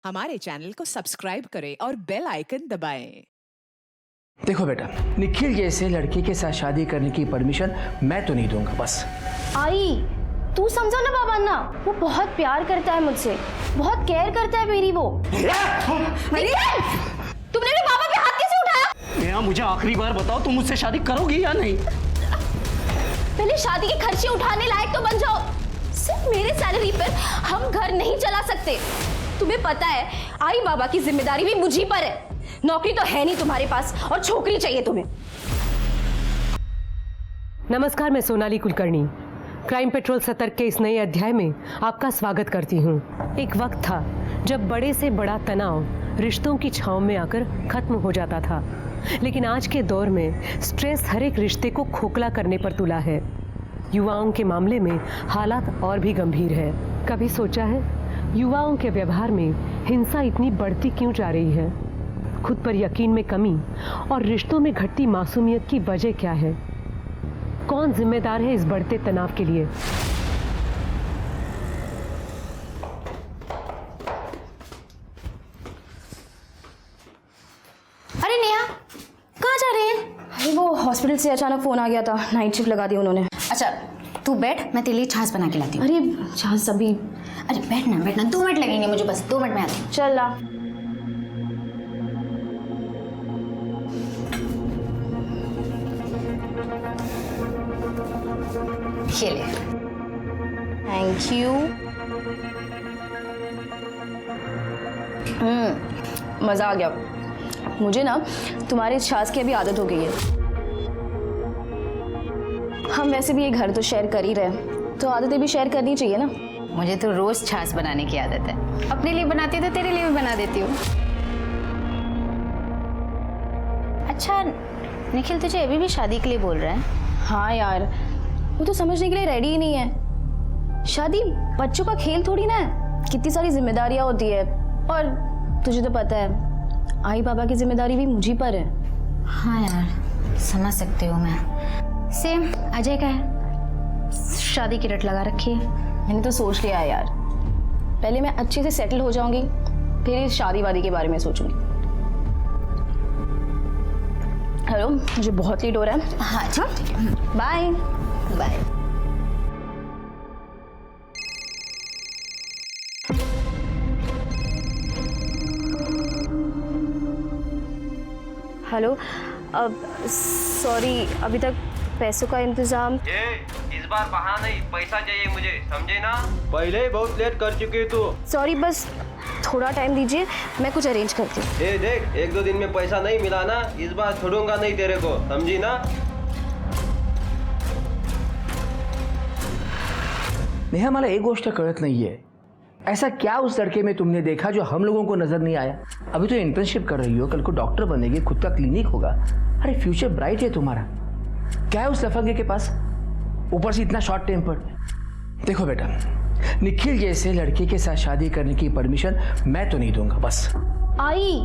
हमारे चैनल को सब्सक्राइब करें और बेल आइकन दबाएं। देखो बेटा, निखिल जैसे लड़के के साथ शादी करने की परमिशन मैं तो नहीं दूंगा। बस आई, तू समझो ना बाबा ना, वो बहुत प्यार करता है मुझसे, बहुत केयर करता है मेरी वो। निखिल, तुमने मेरे बाबा पे हाथ कैसे उठाया? नेहा, मुझे आखिरी बार बताओ, तुम मुझसे शादी करोगी या नहीं? पहले शादी के खर्चे उठाने लायक तो बन जाओ। सिर्फ मेरे सैलरी पर हम घर नहीं चला सकते। तुम्हें पता है, आई बाबा की जिम्मेदारी भी मुझी पर है। नौकरी तो है नहीं तुम्हारे पास और छोकरी चाहिए तुम्हें। नमस्कार, मैं सोनाली कुलकर्णी क्राइम पेट्रोल सतर्क के इस नए अध्याय में आपका स्वागत करती हूँ। एक वक्त था जब बड़े से बड़ा तनाव रिश्तों की छांव में आकर खत्म हो जाता था, लेकिन आज के दौर में स्ट्रेस हर एक रिश्ते को खोखला करने पर तुला है। युवाओं के मामले में हालात और भी गंभीर है। कभी सोचा है युवाओं के व्यवहार में हिंसा इतनी बढ़ती क्यों जा रही है? खुद पर यकीन में कमी और रिश्तों में घटती मासूमियत की वजह क्या है? कौन जिम्मेदार है इस बढ़ते तनाव के लिए? अरे नेहा, कहाँ जा रहे हैं? अरे वो हॉस्पिटल से अचानक फोन आ गया था, नाइट शिफ्ट लगा दी उन्होंने। अच्छा तू बैठ, मैं तेरे लिए छाछ बना के लाती हूँ। अरे छाछ अभी? अरे बैठना 2 मिनट लगेंगे मुझे, बस 2 मिनट में आती हूँ। चल ला। ये ले। Thank you. मज़ा आ गया। मुझे ना तुम्हारे इस छाछ की अभी आदत हो गई है। हम वैसे भी ये घर तो शेयर कर ही रहे हैं, तो आदतें भी शेयर करनी चाहिए ना। मुझे तो रोज छाछ बनाने की आदत है। अपने लिए बनाती हूँ तो तेरे लिए भी बना देती हूँ। अच्छा निखिल, तुझे अभी भी शादी के लिए बोल रहा है? हाँ यार, वो तो समझने के लिए रेडी ही नहीं है। शादी बच्चों का खेल थोड़ी ना है, कितनी सारी जिम्मेदारियां होती है। और तुझे तो पता है, आई बाबा की जिम्मेदारी भी मुझी पर है। हाँ यार, समझ सकती हूँ मैं। सेम अजय का है, शादी की रट लगा रखी है। मैंने तो सोच लिया है यार, पहले मैं अच्छे से सेटल हो जाऊंगी, फिर इस शादी वादी के बारे में सोचूंगी। हेलो, मुझे बहुत लेट हो रहा है। हाँ ठीक है, बाय बाय। हेलो, अब सॉरी, अभी तक पैसों का इंतजाम। इस बार बहाना नहीं, पैसा चाहिए मुझे, समझे ना? पहले ही बहुत लेट कर चुके तू। सॉरी, बस थोड़ा टाइम दीजिए, मैं कुछ अरेंज करती हूँ। देख 1-2 दिन में पैसा नहीं मिला ना, इस बार छोड़ूंगा नहीं तेरे को, समझी ना? नेहा, मला एक गोष्ट कळत नाहीये, ऐसा क्या उस लड़के में तुमने देखा जो हम लोगों को नजर नहीं आया? अभी तो इंटर्नशिप कर रही हो, कल को डॉक्टर बनेगी, खुद का क्लिनिक होगा। अरे फ्यूचर ब्राइट है तुम्हारा। क्या है उस लफंगे के पास? ऊपर से इतना शॉर्ट टेम्पर। देखो बेटा, निखिल जैसे लड़के के साथ शादी करने की परमिशन मैं तो नहीं दूंगा। बस आई,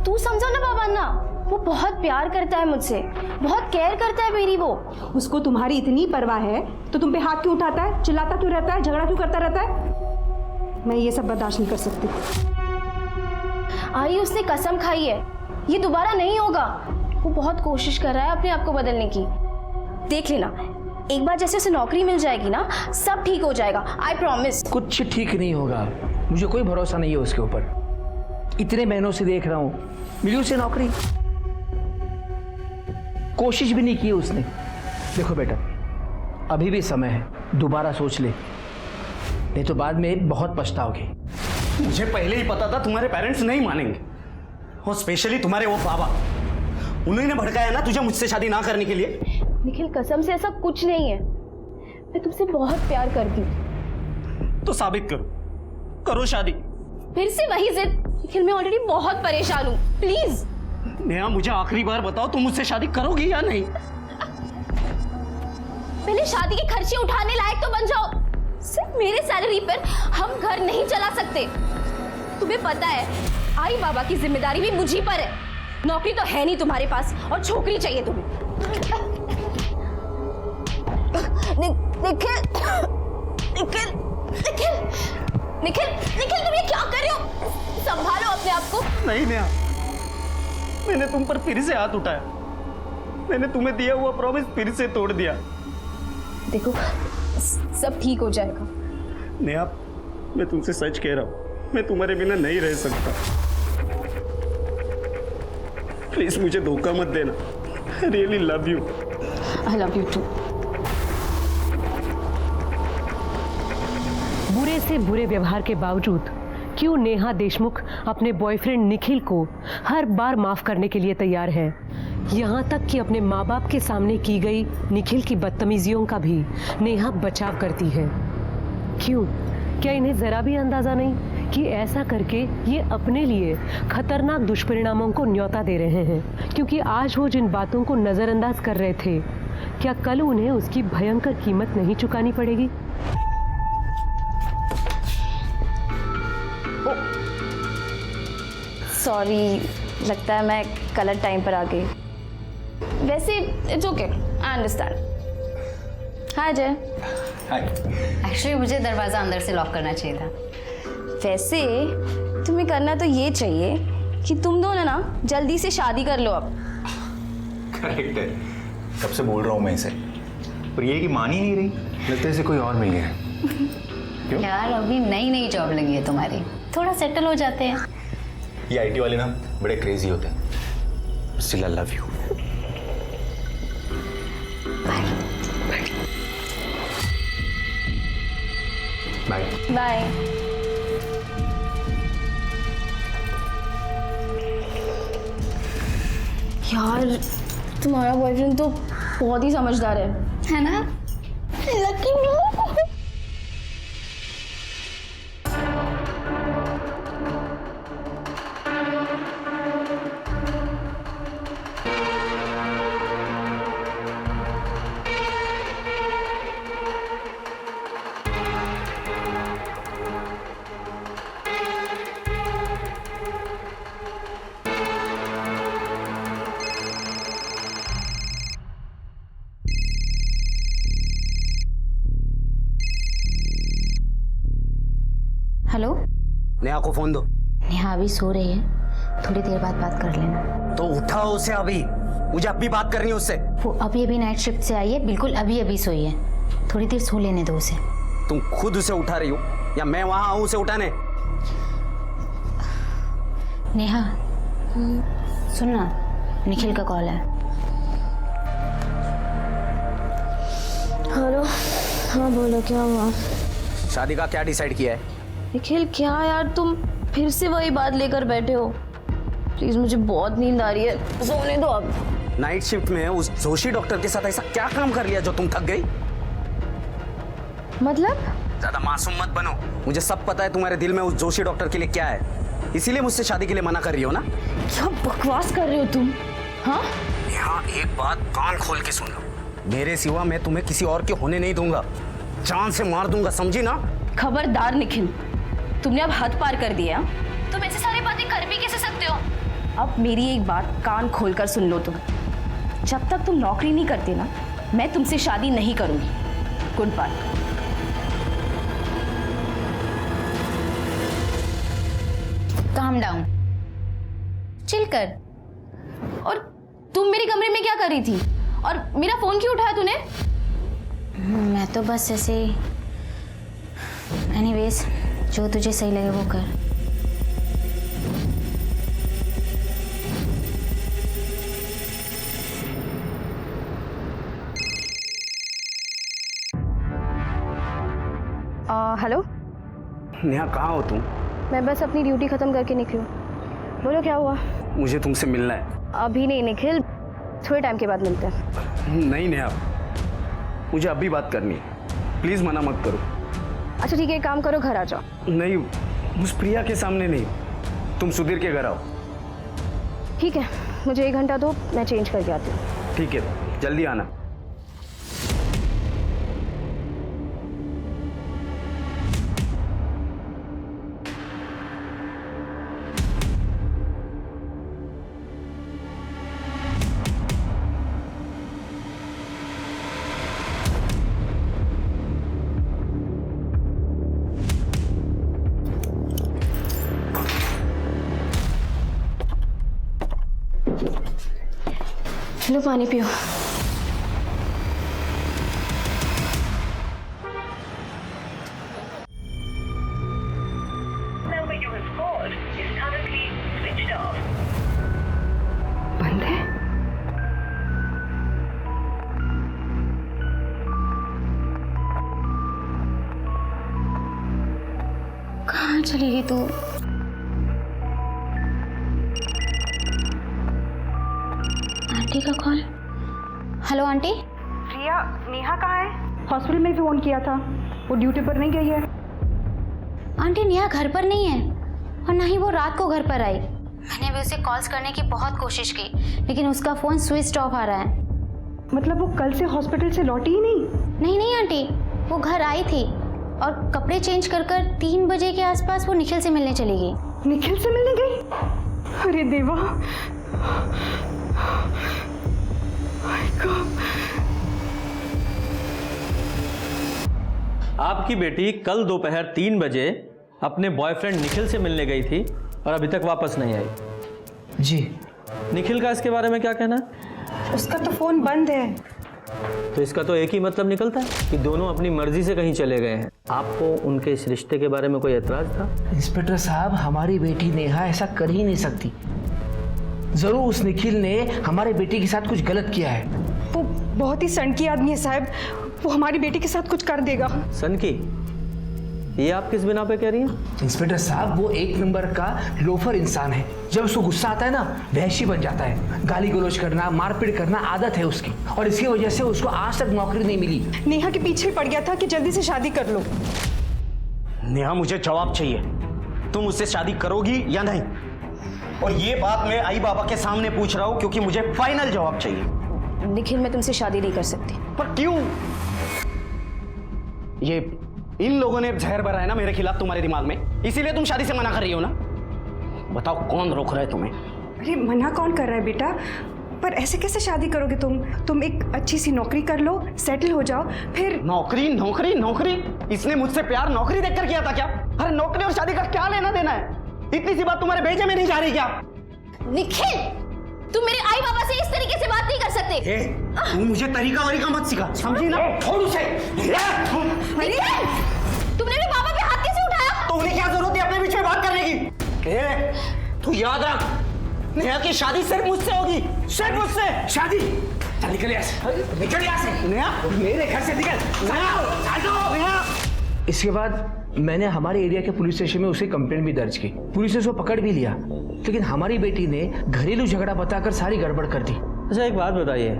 तू समझो ना बाबा ना, वो बहुत प्यार करता है मुझसे, बहुत केयर करता है मेरी वो। उसको तुम्हारी इतनी परवाह है तो तुम पे हाथ क्यों उठाता है, चिल्लाता क्यों रहता है, झगड़ा क्यों करता रहता है? मैं ये सब बर्दाश्त नहीं कर सकती। आई, उसने कसम खाई है, ये दोबारा नहीं होगा। वो बहुत कोशिश कर रहा है अपने आप को बदलने की। देख लेना, एक बार जैसे उसे नौकरी मिल जाएगी ना, सब ठीक हो जाएगा, आई प्रॉमिस। कुछ ठीक नहीं होगा, मुझे कोई भरोसा नहीं है उसके ऊपर। इतने महीनों से देख रहा हूँ, मिली उसे नौकरी, कोशिश भी नहीं की उसने। देखो बेटा, अभी भी समय है, दोबारा सोच ले, नहीं तो बाद में बहुत पछताओगे। मुझे पहले ही पता था तुम्हारे पेरेंट्स नहीं मानेंगे, और स्पेशली तुम्हारे वो बाबा। उन्होंने भड़काया ना तुझे मुझसे शादी ना करने के लिए। निखिल, कसम से ऐसा कुछ नहीं है, मैं तुमसे बहुत प्यार करती हूँ। तो साबित करो शादी। फिर से वही जिद। निखिल, मैं ऑलरेडी बहुत परेशान हूँ, प्लीज। नेहा, मुझे आखिरी बार बताओ, तुम मुझसे शादी करोगी या नहीं? पहले शादी के खर्चे उठाने लायक तो बन जाओ। सिर्फ मेरे सैलरी पर हम घर नहीं चला सकते। तुम्हें पता है, आई बाबा की जिम्मेदारी भी मुझी पर है। नौकरी तो है नहीं तुम्हारे पास और छोकरी चाहिए तुम्हें। निखिल, निखिल, निखिल, निखिल, निखिल, तुम ये क्या कर रहे हो? नहीं नेहा, मैंने तुम पर फिर से हाथ उठाया। मैंने तुम्हें दिया हुआ प्रॉमिस फिर से तोड़ दिया। देखो सब ठीक हो जाएगा। नेहा, मैं तुमसे सच कह रहा हूं, मैं तुम्हारे बिना नहीं रह सकता। प्लीज मुझे धोखा मत देना। I really love you. I love you too. बुरे से बुरे व्यवहार के बावजूद क्यों नेहा देशमुख अपने बॉयफ्रेंड निखिल को हर बार माफ करने के लिए तैयार है। यहाँ तक कि अपने माँ बाप के सामने की गई निखिल की बदतमीजियों का भी नेहा बचाव करती है। क्यों? क्या इन्हें जरा भी अंदाजा नहीं कि ऐसा करके ये अपने लिए खतरनाक दुष्परिणामों को न्योता दे रहे हैं? क्योंकि आज वो जिन बातों को नजरअंदाज कर रहे थे, क्या कल उन्हें उसकी भयंकर कीमत नहीं चुकानी पड़ेगी? सॉरी, लगता है मैं गलत टाइम पर आ गई। वैसे it's okay, I understand. Hi Ajay. Actually मुझे दरवाज़ा अंदर से लॉक करना चाहिए था। वैसे तुम्हें करना तो ये चाहिए कि तुम दोनों ना जल्दी से शादी कर लो अब। करेक्ट है, कब से बोल रहा हूँ मैं इसे, पर ये कि मान ही नहीं रही। लगता है इसे कोई और मिल गया। क्यों? यार अभी नई नई जॉब लगी है तुम्हारी, थोड़ा सेटल हो जाते हैं। ये आईटी वाले ना बड़े क्रेजी होते हैं। Still I love you. Bye bye. यार तुम्हारा बॉयफ्रेंड तो बहुत ही समझदार है ना? लकी मी। हेलो, नेहा को फोन दो। नेहा अभी सो रही है, थोड़ी देर बाद बात कर लेना। तो उठाओ उसे अभी, मुझे अभी बात करनी है उससे। वो अभी नाइट शिफ्ट से आई है, बिल्कुल अभी सोई है, थोड़ी देर सो लेने दो उसे। तुम खुद उसे उठा रही हो या मैं वहां आऊं उसे उठाने? नेहा सुनना, निखिल का कॉल है। हेलो। हाँ बोलो, क्या हुआ? शादी का क्या डिसाइड किया है? निखिल क्या यार, तुम फिर से वही बात लेकर बैठे हो। प्लीज मुझे बहुत नींद आ रही है, सोने दो अब। नाइट शिफ्ट में उस जोशी डॉक्टर के साथ ऐसा क्या काम कर लिया जो तुम थक गई? मतलब? ज्यादा मासूम मत बनो, मुझे सब पता है तुम्हारे दिल में उस जोशी डॉक्टर के लिए क्या है, इसीलिए मुझसे शादी के लिए मना कर रही हो ना? क्या बकवास कर रहे हो तुम? हाँ, यहाँ एक बात कान खोल के सुन लो, मेरे सिवा मैं तुम्हें किसी और के होने नहीं दूंगा, जान से मार दूंगा, समझी ना? खबरदार निखिल, तुमने अब हद पार कर दिया। तुम ऐसे सारी बातें कर भी कैसे सकते हो? अब मेरी एक बात कान खोलकर सुन लो तुम, जब तक तुम नौकरी नहीं करते ना, मैं तुमसे शादी नहीं करूंगी। Goodbye. Calm down, chill कर। और तुम मेरे कमरे में क्या कर रही थी? और मेरा फोन क्यों उठाया तूने? मैं तो बस ऐसे, एनीवेज जो तुझे सही लगे वो कर। हेलो। नेहा कहाँ हो तुम? मैं बस अपनी ड्यूटी खत्म करके निकली हूँ। बोलो क्या हुआ? मुझे तुमसे मिलना है। अभी नहीं निखिल, थोड़े टाइम के बाद मिलते हैं। नहीं नेहा, मुझे अभी बात करनी है, प्लीज मना मत करो। अच्छा ठीक है, एक काम करो, घर आ जाओ। नहीं, उस प्रिया के सामने नहीं, तुम सुधीर के घर आओ। ठीक है, मुझे 1 घंटा दो, मैं चेंज करके आती हूँ। ठीक है, जल्दी आना। लो पानी पियो। बंद है। कहाँ चली गई तू? आंटी का call. Hello aunty. Priya, Neha कहाँ है? हॉस्पिटल में भी फोन किया था, वो ड्यूटी पर नहीं गई है। आंटी नेहा घर पर नहीं है और ना ही वो रात को घर पर आई। मैंने भी उसे कॉल्स करने की बहुत कोशिश की लेकिन उसका फ़ोन स्विच ऑफ आ रहा है। मतलब वो कल से हॉस्पिटल से लौटी ही नहीं? नहीं नहीं आंटी, वो घर आई थी और कपड़े चेंज कर 3 बजे के आसपास वो निखिल से मिलने चली गई। निखिल से मिलने गई? अरे देवा, आपकी बेटी कल दोपहर 3 बजे अपने बॉयफ्रेंड निखिल से मिलने गई थी और अभी तक वापस नहीं आई। जी। निखिल का इसके बारे में क्या कहना है? उसका तो फोन बंद है। तो इसका तो एक ही मतलब निकलता है कि दोनों अपनी मर्जी से कहीं चले गए हैं। आपको उनके इस रिश्ते के बारे में कोई एतराज था? इंस्पेक्टर साहब, हमारी बेटी नेहा ऐसा कर ही नहीं सकती। जरूर उस निखिल ने हमारे बेटी के साथ कुछ गलत किया है। वो बहुत ही सनकी आदमी है साहब, वो हमारी बेटी के साथ कुछ कर देगा। सन की? ये आप किस बिना पे कह रही हैं? इंस्पेक्टर साहब, वो एक नंबर का लोफर इंसान है। जब उसको गुस्सा आता है ना, वहशी बन जाता है। गाली गलौज करना, मारपीट करना आदत है उसकी, और इसकी वजह से उसको आज तक नौकरी नहीं मिली। नेहा के पीछे पड़ गया था कि जल्दी से शादी कर लो। नेहा, मुझे जवाब चाहिए, तुम उससे शादी करोगी या नहीं? और ये बात मैं आई बाबा के सामने पूछ रहा हूं क्योंकि मुझे फाइनल जवाब चाहिए। निखिल, मैं तुमसे शादी नहीं कर सकती। पर क्यों? ये इन लोगों ने जहर भरा है ना मेरे खिलाफ तुम्हारे दिमाग में, इसीलिए तुम शादी से मना कर रही हो ना? बताओ कौन रोक रहा है तुम्हें? अरे मना कौन कर रहा है बेटा, पर ऐसे कैसे शादी करोगे तुम एक अच्छी सी नौकरी कर लो, सेटल हो जाओ, फिर। नौकरी नौकरी नौकरी? इसने मुझसे प्यार नौकरी देखकर किया था क्या? अरे नौकरी और शादी का क्या लेना देना है? इतनी सी बात तुम्हारे भेजे में नहीं जा रही क्या? निखिल, तुम मेरे आई बाबा से इस तरीके से बात नहीं कर सकते। तू मुझे तरीका वरीका मत सिखा, समझी ना? छोड़ उसे। निखिल, तुमने मेरे बाबा पे हाथ कैसे उठाया? तो उन्हें क्या जरूरत है अपने बीच में बात करने की? तू याद रख, नेहा की शादी सिर्फ मुझसे होगी, सिर्फ मुझसे। शादी? चल निकल यहाँ से, निकल यहाँ से। नेहा, मेरे घर से निकल। नेहा। इसके बाद मैंने हमारे एरिया के पुलिस स्टेशन में उसकी कंप्लेंट भी दर्ज की। पुलिस ने उसको पकड़ भी लिया, लेकिन हमारी बेटी ने घरेलू झगड़ा बताकर सारी गड़बड़ कर दी। अच्छा, एक बात बताइए,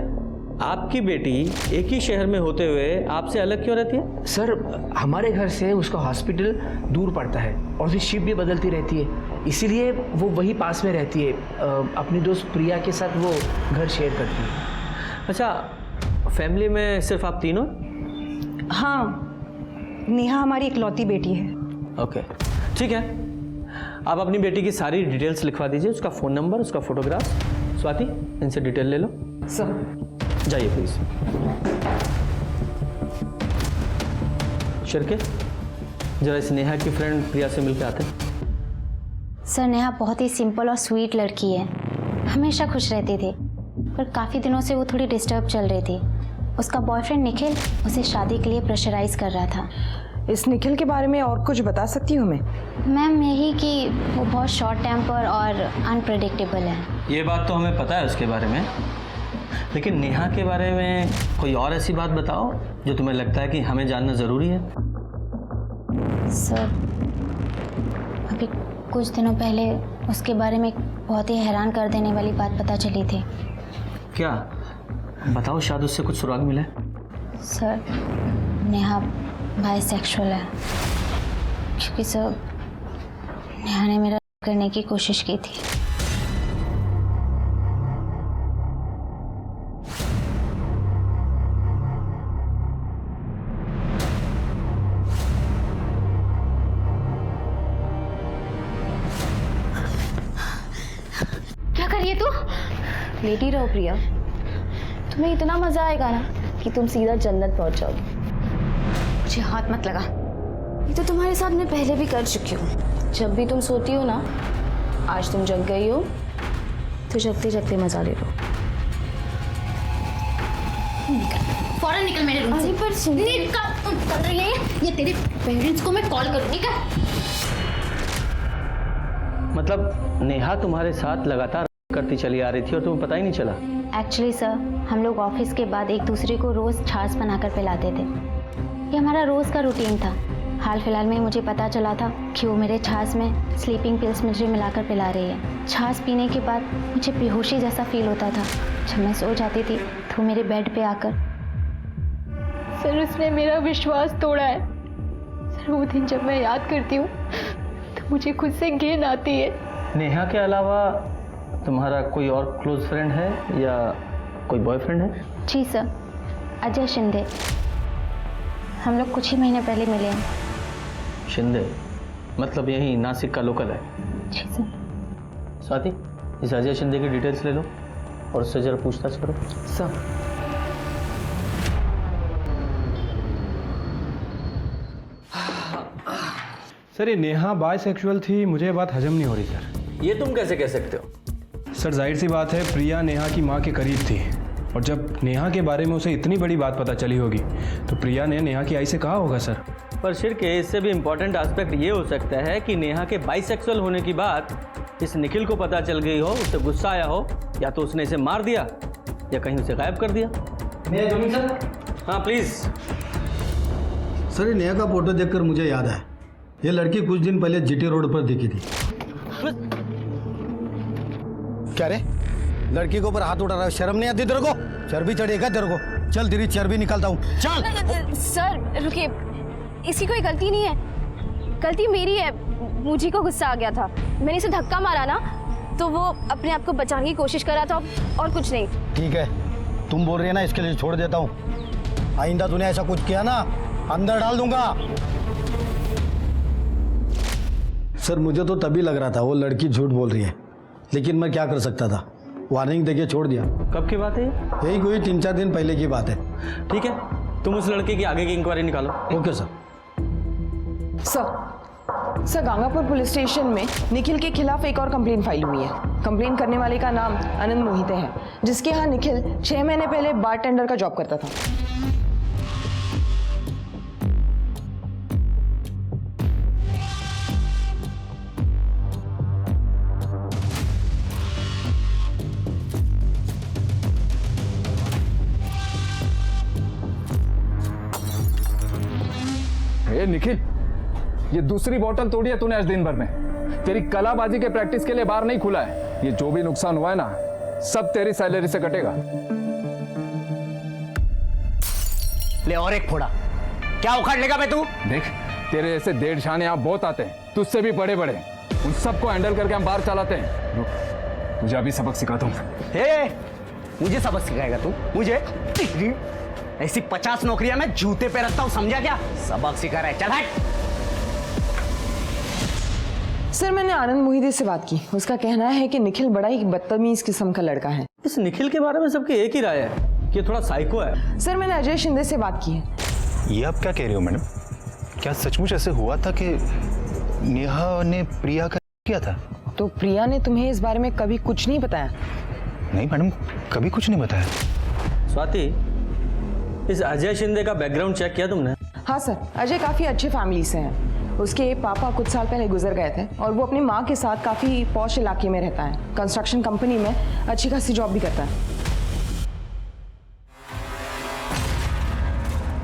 आपकी बेटी एक ही शहर में होते हुए आपसे अलग क्यों रहती है? सर, हमारे घर से उसका हॉस्पिटल दूर पड़ता है और उसकी शिफ्ट भी बदलती रहती है, इसीलिए वो वही पास में रहती है। अपनी दोस्त प्रिया के साथ वो घर शेयर करती है। अच्छा, फैमिली में सिर्फ आप तीनों? हाँ, नेहा हमारी इकलौती बेटी है। ओके, ठीक है। आप अपनी बेटी की सारी डिटेल्स लिखवा दीजिए, उसका फ़ोन नंबर, उसका फोटोग्राफ। स्वाति, इनसे डिटेल ले लो। सर जाइए प्लीज। शिरके, जरा इस नेहा की फ्रेंड प्रिया से मिलकर आते हैं। सर, नेहा बहुत ही सिंपल और स्वीट लड़की है, हमेशा खुश रहती थी, पर काफ़ी दिनों से वो थोड़ी डिस्टर्ब चल रही थी। उसका बॉयफ्रेंड निखिल उसे शादी के लिए प्रेशराइज कर रहा था। इस निखिल के बारे में और कुछ बता सकती हूँ मैं? मैम, यही कि वो बहुत शॉर्ट टेम्पर और अनप्रेडिक्टेबल है। ये बात तो हमें पता है उसके बारे में, लेकिन नेहा के बारे में कोई और ऐसी बात बताओ जो तुम्हें लगता है कि हमें जानना ज़रूरी है। सर, अभी कुछ दिनों पहले उसके बारे में एक बहुत ही हैरान कर देने वाली बात पता चली थी। क्या? बताओ, शायद उससे कुछ सुराग मिले। सर, नेहा बाइसेक्सुअल है, क्योंकि सर नेहा ने मेरा करने की कोशिश की थी। क्या कर रही है तू? लेटी रहो प्रिया, तुम्हें इतना मजा आएगा ना कि तुम सीधा जन्नत पहुंच जाओगी। मुझे हाथ मत लगा, ये तो तुम्हारे साथ मैं पहले भी कर चुकी हूँ। जब भी तुम सोती हो ना, आज तुम जग गई हो तो जगते जगते मजा ले लो। निकल, फौरन निकल मेरे रूम से। पर निकल रही है ये तेरे पेरेंट्स को मैं कॉल करूंगी क्या? मतलब नेहा तुम्हारे साथ लगातार करती चली आ रही थी और तुम्हें पता ही नहीं चला? एक्चुअली सर, हम लोग ऑफिस के बाद एक दूसरे को रोज़ छाछ बनाकर पिलाते थे। ये हमारा रोज़ का रूटीन था। हाल फिलहाल में मुझे पता चला था कि वो मेरे छाछ में स्लीपिंग पिल्स मुझे मिलाकर पिला रही है। छाछ पीने के बाद मुझे बेहोशी जैसा फील होता था। जब मैं सो जाती थी तो मेरे बेड पे आकर। सर, उसने मेरा विश्वास तोड़ा है। सर, वो दिन जब मैं याद करती हूँ तो मुझे खुद से घिन आती है। नेहा के अलावा तुम्हारा कोई और क्लोज फ्रेंड है या कोई बॉयफ्रेंड है? जी सर, अजय शिंदे। हम लोग कुछ ही महीने पहले मिले हैं। शिंदे मतलब यही नासिक का लोकल है? जी सर। स्वाति, इस अजय शिंदे की डिटेल्स ले लो और उससे जरा पूछताछ करो। सर, सर ये नेहा बायसेक्सुअल थी, मुझे ये बात हजम नहीं हो रही सर। ये तुम कैसे कह सकते हो? सर जाहिर सी बात है, प्रिया नेहा की माँ के करीब थी और जब नेहा के बारे में उसे इतनी बड़ी बात पता चली होगी तो प्रिया ने नेहा की आई से कहा होगा सर। पर शिरके, इससे भी इम्पोर्टेंट एस्पेक्ट ये हो सकता है कि नेहा के बाइसेक्सुअल होने की बात इस निखिल को पता चल गई हो, उसे गुस्सा आया हो, या तो उसने इसे मार दिया या कहीं उसे गायब कर दिया। हाँ प्लीज़। सर, ये नेहा का फोटो देखकर मुझे याद आया, ये लड़की कुछ दिन पहले जीटी रोड पर दिखी थी। क्या रे, लड़की के ऊपर हाथ उठा रहा है? शर्म नहीं आती तेरे को? चर्बी चढ़ेगा तेरे को? चल तेरी चर्बी निकालता हूँ, चल। सर रुकिए, इसकी कोई गलती नहीं है, गलती मेरी है। मुझे को गुस्सा आ गया था, मैंने इसे धक्का मारा ना, तो वो अपने आप को बचाने की कोशिश कर रहा था और कुछ नहीं। ठीक है, तुम बोल रही है ना, इसके लिए छोड़ देता हूँ। आइंदा तूने ऐसा कुछ किया ना, अंदर डाल दूंगा। सर, मुझे तो तभी लग रहा था वो लड़की झूठ बोल रही है, लेकिन मैं क्या कर सकता था, वार्निंग देके छोड़ दिया। कब की बात है? यही कोई 3-4 दिन पहले की बात है। ठीक है, तुम उस लड़के की आगे की इंक्वायरी निकालो। Okay sir. Sir, Gangapur police station में निखिल के खिलाफ एक और कंप्लेन फाइल हुई है। कंप्लेन करने वाले का नाम आनंद मोहिते है, जिसके यहाँ निखिल 6 महीने पहले बारटेंडर का जॉब करता था। ए निखिल, ये दूसरी बोतल तोड़ी है तूने आज दिन भर में। तेरी कलाबाजी के प्रैक्टिस के लिए बाहर नहीं खुला है। ये जो भी नुकसान हुआ है ना, सब तेरी सैलरी से कटेगा। ले और एक फोड़ा, क्या उखाड़ लेगा बे तू? देख, तेरे ऐसे 1.5 शाने यहाँ बहुत आते हैं, तुझसे भी बड़े बड़े, उन सबको हैंडल करके हम बाहर चलाते हैं। रुक, मुझे अभी सबक सिखाता हूँ। हे, मुझे सबक सिखाएगा तू? मुझे? ऐसी 50 नौकरियां मैं जूते पे रखता हूँ, समझा क्या? सबक सिखा रहा है, चल हट। सर, मैंने आनंद मोहिते से बात की। उसका कहना है कि निखिल बड़ा ही बदतमीज किस्म का लड़का है। इस निखिल के बारे में सबकी एक ही राय है कि ये थोड़ा साइको है। सर, मैंने अजय शिंदे से बात की है। ये आप क्या कह रही हो मैडम? क्या सचमुच ऐसे हुआ था कि नेहा ने प्रिया का किया था? तो प्रिया ने तुम्हें इस बारे में कभी कुछ नहीं बताया? नहीं मैडम, कभी कुछ नहीं बताया। स्वाति, इस अजय शिंदे का बैकग्राउंड चेक किया तुमने? हाँ सर, अजय काफ़ी अच्छे फैमिली से हैं। उसके पापा कुछ साल पहले गुजर गए थे और वो अपनी माँ के साथ काफ़ी पॉश इलाके में रहता है। कंस्ट्रक्शन कंपनी में अच्छी खासी जॉब भी करता है।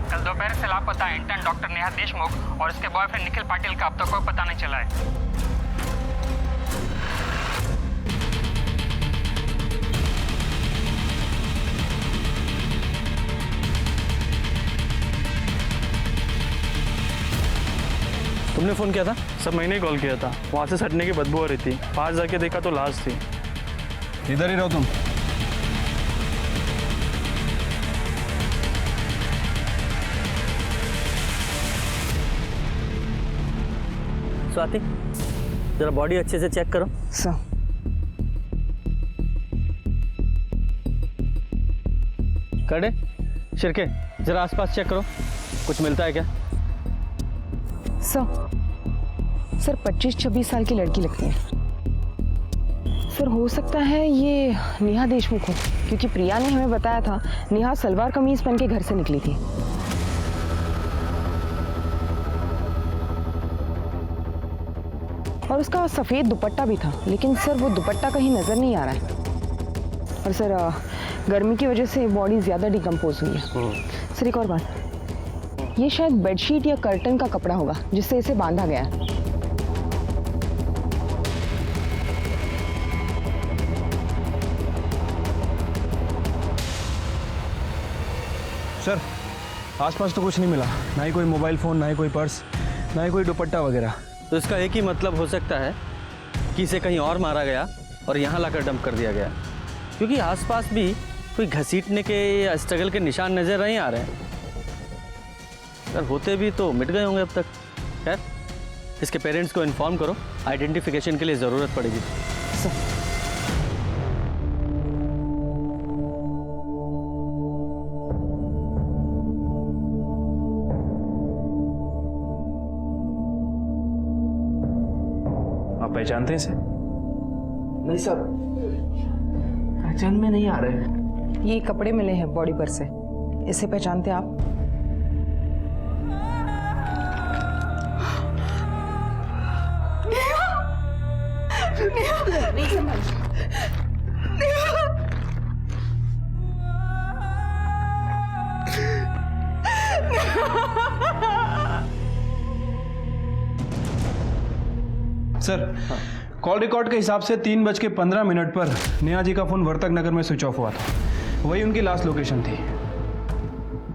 कल दोपहर से लापता इंटर्न डॉक्टर नेहा देशमुख और उसके बॉयफ्रेंड निखिल पाटिल का अब तक कोई पता नहीं चला है। तुमने फोन किया था? सब मैंने कॉल किया था, वहाँ से सटने की बदबू आ रही थी। पास जाके देखा तो लाश थी। इधर ही रहो तुम। स्वाति, जरा बॉडी अच्छे से चेक करो। सर, करे शिरके, जरा आसपास चेक करो, कुछ मिलता है क्या? सर 25-26 साल की लड़की लगती है। सर हो सकता है ये नेहा देशमुख हो, क्योंकि प्रिया ने हमें बताया था नेहा सलवार कमीज पहन के घर से निकली थी। और उसका सफ़ेद दुपट्टा भी था, लेकिन सर वो दुपट्टा कहीं नज़र नहीं आ रहा है। और सर गर्मी की वजह से बॉडी ज़्यादा डिकम्पोज हुई है। सर एक और बात, ये शायद बेडशीट या कर्टन का कपड़ा होगा जिससे इसे बांधा गया है। सर आसपास तो कुछ नहीं मिला, ना ही कोई मोबाइल फ़ोन, ना ही कोई पर्स, ना ही कोई दुपट्टा वगैरह। तो इसका एक ही मतलब हो सकता है कि इसे कहीं और मारा गया और यहाँ लाकर डंप कर दिया गया, क्योंकि आसपास भी कोई घसीटने के या स्ट्रगल के निशान नज़र नहीं आ रहे हैं। अगर होते भी तो मिट गए होंगे अब तक। खैर, इसके पेरेंट्स को इन्फॉर्म करो, आइडेंटिफिकेशन के लिए ज़रूरत पड़ेगी। आप पहचानते हैं इसे? नहीं सर, पहचान में नहीं आ रहे। ये कपड़े मिले हैं बॉडी पर से, इसे पहचानते आप? सर कॉल रिकॉर्ड के हिसाब से 3:15 पर नेहा जी का फोन वर्तक नगर में स्विच ऑफ हुआ था। वही उनकी लास्ट लोकेशन थी।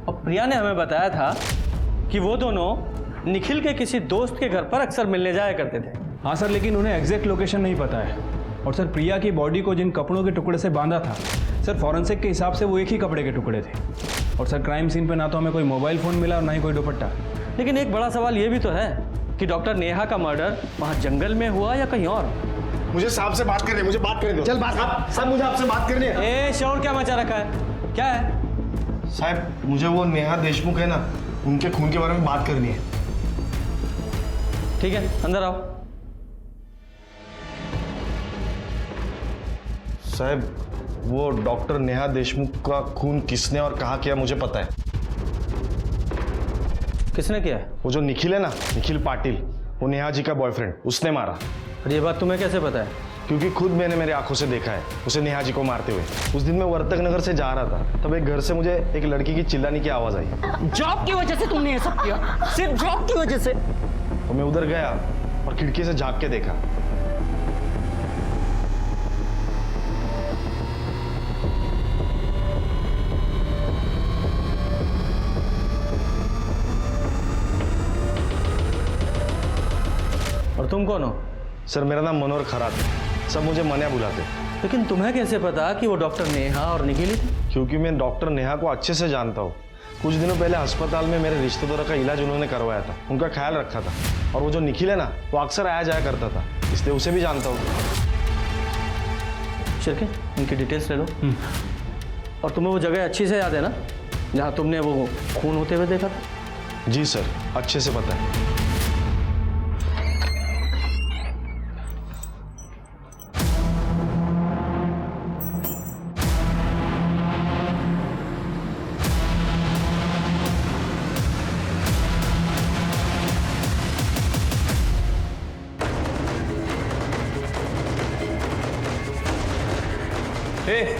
और प्रिया ने हमें बताया था कि वो दोनों निखिल के किसी दोस्त के घर पर अक्सर मिलने जाया करते थे। हाँ सर, लेकिन उन्हें एग्जैक्ट लोकेशन नहीं पता है। और सर प्रिया की बॉडी को जिन कपड़ों के टुकड़े से बांधा था, सर फॉरेंसिक के हिसाब से वो एक ही कपड़े के टुकड़े थे। और सर क्राइम सीन पे ना तो हमें कोई मोबाइल फ़ोन मिला और ना ही कोई दुपट्टा। लेकिन एक बड़ा सवाल ये भी तो है कि डॉक्टर नेहा का मर्डर वहाँ जंगल में हुआ या कहीं और। मुझे साहब से बात करनी है, मुझे बात करने दो। चल बात साहब, मुझे आपसे बात करनी है। ए शोर क्या मचा रखा है, क्या है? साहब मुझे वो नेहा देशमुख है ना, उनके खून के बारे में बात करनी है। ठीक है, अंदर आओ। साहब वो डॉक्टर नेहा देशमुख का खून किसने और कहाँ किया मुझे पता है। किसने किया? वो जो निखिल है ना, निखिल पाटिल, वो नेहा जी का बॉयफ्रेंड, उसने मारा। और ये बात तुम्हें कैसे पता है? क्योंकि खुद मैंने मेरी आंखों से देखा है उसे नेहा जी को मारते हुए। उस दिन मैं वर्तक नगर से जा रहा था, तब एक घर से मुझे एक लड़की की चिल्लाने की आवाज आई। जॉब की वजह से तुमने ये सब किया, सिर्फ जॉब की वजह से? तो मैं उधर गया और खिड़की से झांक के देखा। और तुम कौन हो? सर मेरा नाम मनोहर खरात है, सब मुझे मनिया बुलाते। लेकिन तुम्हें कैसे पता कि वो डॉक्टर नेहा और निखिल थी? क्योंकि मैं डॉक्टर नेहा को अच्छे से जानता हूँ। कुछ दिनों पहले अस्पताल में मेरे रिश्तेदारों का इलाज उन्होंने करवाया था, उनका ख्याल रखा था। और वो जो निखिल है ना, वो अक्सर आया जाया करता था, इसलिए उसे भी जानता हूँ। शिरके, इनकी डिटेल्स ले लो। और तुम्हें वो जगह अच्छी से याद है ना जहाँ तुमने वो खून होते हुए देखा था? जी सर, अच्छे से पता है।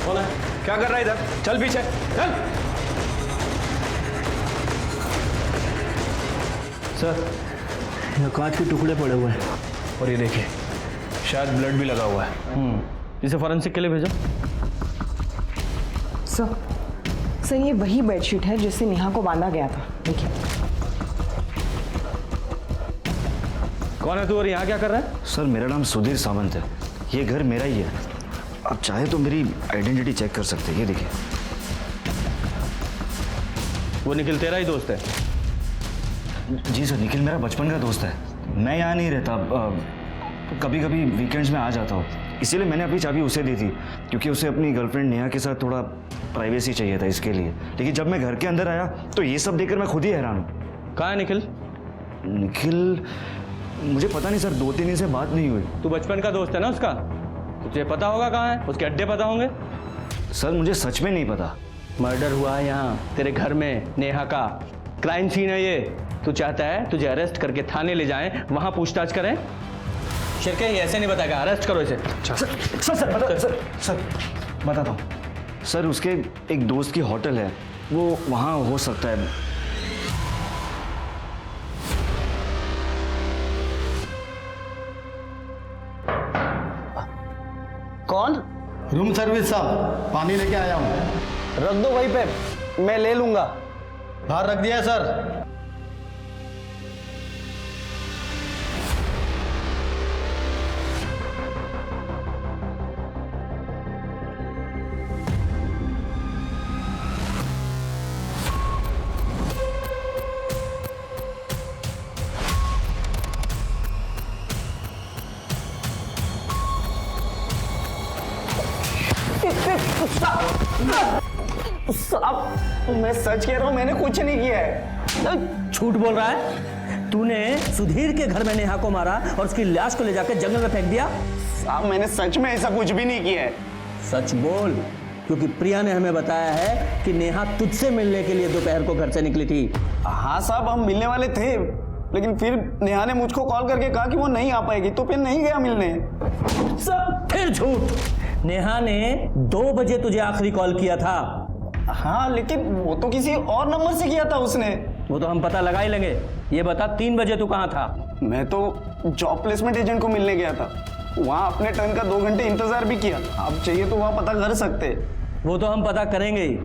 कौन है? क्या कर रहा है इधर? चल पीछे चल। सर यहाँ कांच के टुकड़े पड़े हुए हैं। और ये देखिए, शायद ब्लड भी लगा हुआ है। इसे फॉरेंसिक के लिए भेजो। सर ये वही बेडशीट है जिससे नेहा को बांधा गया था। देखिए। कौन है तू और यहाँ क्या कर रहा है? सर मेरा नाम सुधीर सावंत है, ये घर मेरा ही है। आप चाहे तो मेरी आइडेंटिटी चेक कर सकते हैं, ये देखिए। वो निखिल तेरा ही दोस्त है? जी सर, निखिल मेरा बचपन का दोस्त है। मैं यहाँ नहीं रहता, कभी कभी वीकेंड्स में आ जाता हूँ, इसीलिए मैंने अपनी चाबी उसे दी थी, क्योंकि उसे अपनी गर्लफ्रेंड नेहा के साथ थोड़ा प्राइवेसी चाहिए था, इसके लिए। लेकिन जब मैं घर के अंदर आया तो ये सब देखकर मैं खुद ही हैरान हूँ। कहाँ है निखिल? निखिल मुझे पता नहीं सर, 2-3 दिन से बात नहीं हुई। तू बचपन का दोस्त है ना उसका? तुझे पता होगा कहाँ है, उसके अड्डे पता होंगे। सर मुझे सच में नहीं पता। मर्डर हुआ है यहाँ तेरे घर में, नेहा का क्राइम सीन है ये। तू चाहता है तुझे अरेस्ट करके थाने ले जाएं, वहां पूछताछ करें। शिरके ये ऐसे नहीं बताएगा, अरेस्ट करो इसे। सर बताता हूँ। सर उसके एक दोस्त की होटल है, वो वहाँ हो सकता है। कौन? रूम सर्विस साहब, पानी लेके आया हूँ। रख दो वहीं पे, मैं ले लूंगा। बाहर रख दिया है सर। साहब मैं सच कह रहा हूँ, मैंने कुछ नहीं किया है। झूठ बोल रहा है। तूने सुधीर के घर में नेहा को मारा और उसकी लाश को ले जाकर जंगल में फेंक दिया। साहब मैंने सच में ऐसा कुछ भी नहीं किया है। सच बोल, क्योंकि प्रिया ने हमें बताया है कि नेहा तुझसे मिलने के लिए दोपहर को घर से निकली थी। हाँ साहब हम मिलने वाले थे, लेकिन फिर नेहा ने मुझको कॉल करके कहा कि वो नहीं आ पाएगी, तो फिर नहीं गया मिलने। सब फिर झूठ। नेहा ने 2 बजे तुझे आखिरी कॉल किया था। हाँ लेकिन वो तो किसी और नंबर से किया था उसने। वो तो हम पता लगा ही लेंगे। ये बता 3 बजे तू कहाँ था? मैं तो जॉब प्लेसमेंट एजेंट को मिलने गया था, वहाँ अपने टर्न का 2 घंटे इंतजार भी किया। आप चाहिए तो वहाँ पता कर सकते। वो तो हम पता करेंगे ही।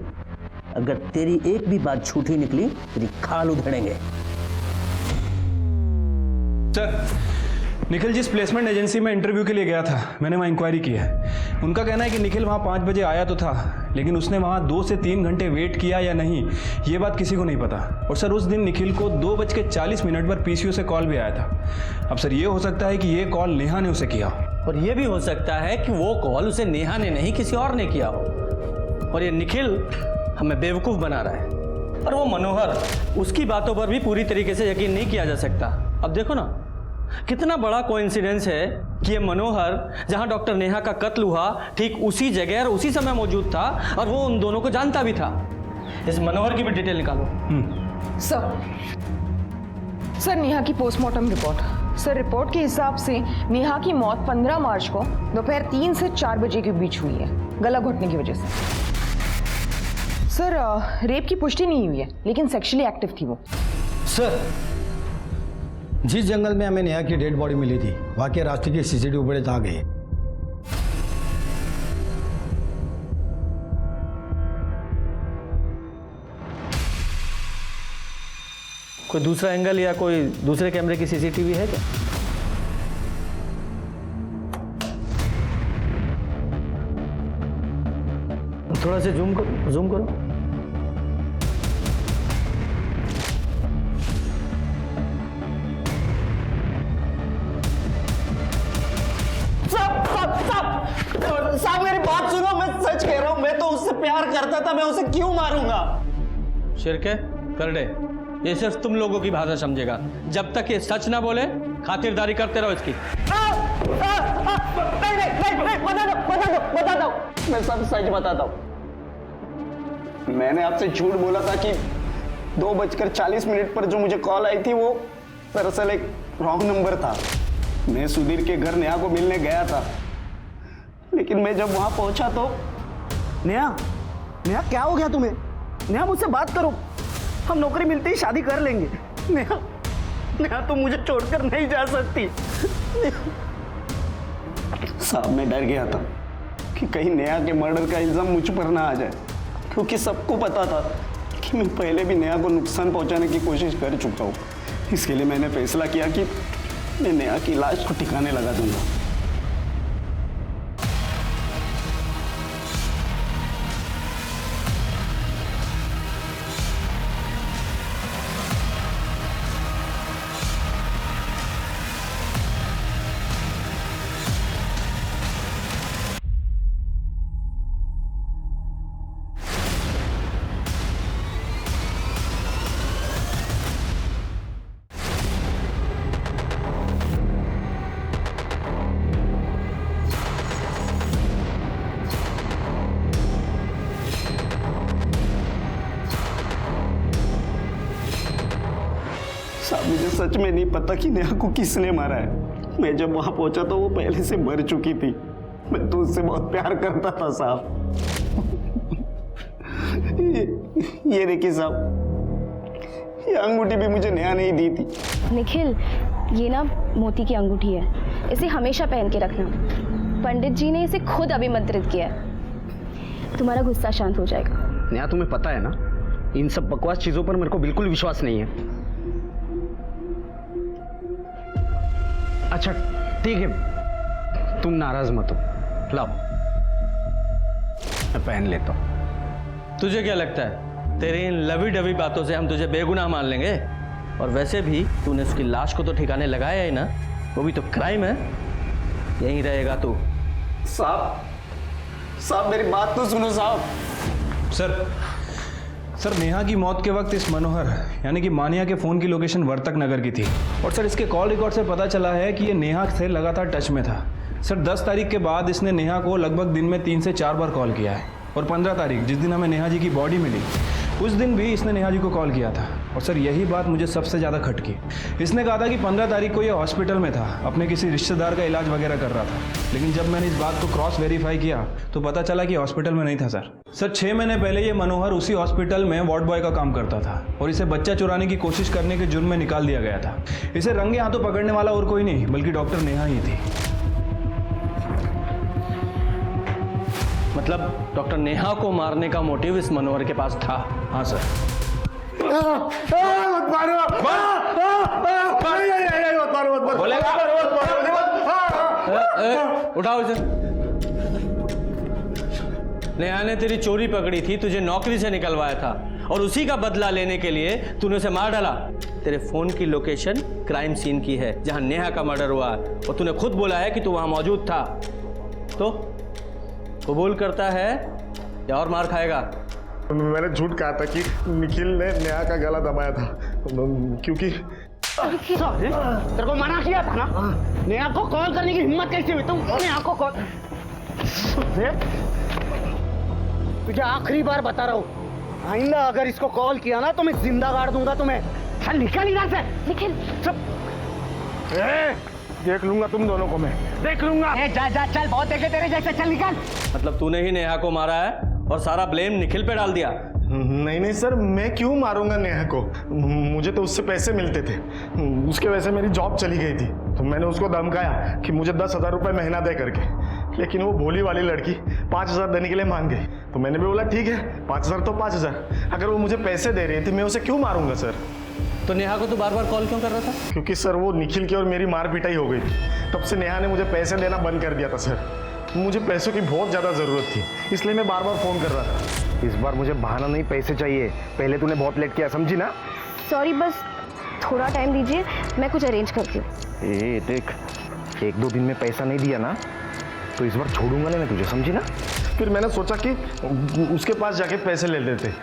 अगर तेरी एक भी बात झूठी निकली तेरी खाल उधेड़ेंगे। सर निखिल जिस प्लेसमेंट एजेंसी में इंटरव्यू के लिए गया था, मैंने वहाँ इंक्वायरी की है। उनका कहना है कि निखिल वहाँ 5 बजे आया तो था, लेकिन उसने वहाँ 2 से 3 घंटे वेट किया या नहीं, ये बात किसी को नहीं पता। और सर उस दिन निखिल को 2:40 पर पीसीओ से कॉल भी आया था। अब सर ये हो सकता है कि ये कॉल नेहा ने उसे किया, और ये भी हो सकता है कि वो कॉल उसे नेहा ने नहीं किसी और ने किया हो, और ये निखिल हमें बेवकूफ़ बना रहा है। और वो मनोहर, उसकी बातों पर भी पूरी तरीके से यकीन नहीं किया जा सकता। अब देखो ना कितना बड़ा कोइंसिडेंस है कि ये मनोहर जहां डॉक्टर नेहा का कत्ल हुआ ठीक उसी जगह और उसी समय मौजूद था, और वो उन दोनों को जानता भी था। इस मनोहर की भी डिटेल निकालो। सर नेहा की पोस्टमार्टम रिपोर्ट। सर रिपोर्ट के हिसाब से नेहा की मौत 15 मार्च को दोपहर 3 से 4 बजे के बीच हुई है, गला घोटने की वजह से। सर रेप की पुष्टि नहीं हुई है, लेकिन सेक्सुअली एक्टिव थी वो। सर जिस जंगल में हमें नेहा की डेड बॉडी मिली थी, वहां के रास्ते की सीसीटीवी फुटेज आ गई। कोई दूसरा एंगल या कोई दूसरे कैमरे की सीसीटीवी है क्या? थोड़ा से जूम करो। साहब मेरी बात सुनो, मैं सच कह रहा हूँ, मैं तो उससे प्यार करता था, मैं उसे क्यों मारूंगा? शिरके कर दे, ये सिर्फ तुम लोगों की भाषा समझेगा। जब तक ये सच ना बोले खातिरदारी करते रहो इसकी। बता दो, मैं सब सच बताता हूँ। मैंने आपसे झूठ बोला था कि 2:40 पर जो मुझे कॉल आई थी वो दरअसल एक रॉन्ग नंबर था। मैं सुधीर के घर नेहा को मिलने गया था, लेकिन मैं जब वहां पहुंचा तो नेहा क्या हो गया तुम्हें? नेहा मुझसे बात करो, हम नौकरी मिलते ही शादी कर लेंगे। नेहा तुम मुझे छोड़कर नहीं जा सकती। साहब मैं डर गया था कि कहीं नेहा के मर्डर का इल्जाम मुझ पर ना आ जाए, क्योंकि सबको पता था कि मैं पहले भी नेहा को नुकसान पहुंचाने की कोशिश कर चुका हूँ। इसके लिए मैंने फैसला किया कि मैं नेहा की लाश को ठिकाने लगा दूंगा। सच में नहीं पता कि नेहा को किसने मारा है। मैं जब वहां पहुंचा तो वो पहले से मर चुकी थी। मैं तो उससे बहुत प्यार करता था साहब। ये देखिए साहब, ये अंगूठी भी मुझे नेहा नहीं दी थी। निखिल, ये ना मोती की अंगूठी है, इसे हमेशा पहन के रखना। पंडित जी ने इसे खुद अभिमंत्रित किया है। तुम्हारा गुस्सा शांत हो जाएगा। नेहा, तुम्हें पता है ना, इन सब बकवास चीजों पर मेरे को बिल्कुल विश्वास नहीं है। अच्छा ठीक है, तुम नाराज मत हो, लाओ मैं पहन लेता हूं। तुझे क्या लगता है तेरी इन लवी डवी बातों से हम तुझे बेगुनाह मान लेंगे? और वैसे भी तूने उसकी लाश को तो ठिकाने लगाया ही ना, वो भी तो क्राइम है। यहीं रहेगा तू। साहब मेरी बात तो सुनो साहब। सर नेहा की मौत के वक्त इस मनोहर यानी कि मानिया के फ़ोन की लोकेशन वर्तक नगर की थी। और सर इसके कॉल रिकॉर्ड से पता चला है कि ये नेहा से लगातार टच में था। सर 10 तारीख के बाद इसने नेहा को लगभग दिन में 3 से 4 बार कॉल किया है। और 15 तारीख जिस दिन हमें नेहा जी की बॉडी मिली, उस दिन भी इसने नेहा जी को कॉल किया था। और सर यही बात मुझे सबसे ज़्यादा खटकी। इसने कहा था कि 15 तारीख को ये हॉस्पिटल में था, अपने किसी रिश्तेदार का इलाज वगैरह कर रहा था। लेकिन जब मैंने इस बात को क्रॉस वेरीफाई किया तो पता चला कि हॉस्पिटल में नहीं था। सर 6 महीने पहले ये मनोहर उसी हॉस्पिटल में वार्ड बॉय का काम करता था और इसे बच्चा चुराने की कोशिश करने के जुर्म में निकाल दिया गया था। इसे रंगे हाथों पकड़ने वाला और कोई नहीं बल्कि डॉक्टर नेहा ही थी। मतलब डॉक्टर नेहा को मारने का मोटिव इस मनोहर के पास था? हाँ सर। उठाओ इसे। नेहा ने तेरी चोरी पकड़ी थी, तुझे नौकरी से निकलवाया था और उसी का बदला लेने के लिए तूने उसे मार डाला। तेरे फोन की लोकेशन क्राइम सीन की है जहां नेहा का मर्डर हुआ और तूने खुद बोला है कि तू वहां मौजूद था। तो कबूल करता है या और मार खाएगा? मैंने झूठ कहा था कि निखिल ने नेहा का गला दबाया था, क्योंकि तेरे को मना किया था ना, नेहा को कॉल करने की हिम्मत कैसे हुई? तुम नेहा को कॉल, तुझे आखिरी बार बता रहा हूँ, आइंदा अगर इसको कॉल किया ना तो मैं जिंदा गाड़ दूंगा तुम्हें। चल निकल इधर से। निखिल देख लूंगा तुम दोनों को, मैं देख लूंगा। जा जा चल, बहुत देखे तेरे जैसे, चल निकल। मतलब तूने ही नेहा को मारा है और सारा ब्लेम निखिल पे डाल दिया? नहीं सर, मैं क्यों मारूंगा नेहा को? मुझे तो उससे पैसे मिलते थे, उसके वजह से मेरी जॉब चली गई थी। तो मैंने उसको धमकाया कि मुझे 10,000 रुपये महीना दे करके, लेकिन वो भोली वाली लड़की 5,000 देने के लिए मान गई। तो मैंने भी बोला ठीक है 5,000 तो 5,000, अगर वो मुझे पैसे दे रही थी मैं उसे क्यों मारूंगा सर? तो नेहा को तू बार बार कॉल क्यों कर रहा था? क्योंकि सर वो निखिल की और मेरी मार पिटाई हो गई थी, तब से नेहा ने मुझे पैसे देना बंद कर दिया था सर। मुझे पैसों की बहुत ज़्यादा ज़रूरत थी, इसलिए मैं बार बार फ़ोन कर रहा था। इस बार मुझे बहाना नहीं, पैसे चाहिए। पहले तूने बहुत लेट किया, समझी ना? सॉरी, बस थोड़ा टाइम दीजिए, मैं कुछ अरेंज करती हूँ। देख, 1-2 दिन में पैसा नहीं दिया ना तो इस बार छोड़ूंगा नहीं मैं तुझे, समझी ना? फिर मैंने सोचा कि उसके पास जाके पैसे ले लेते,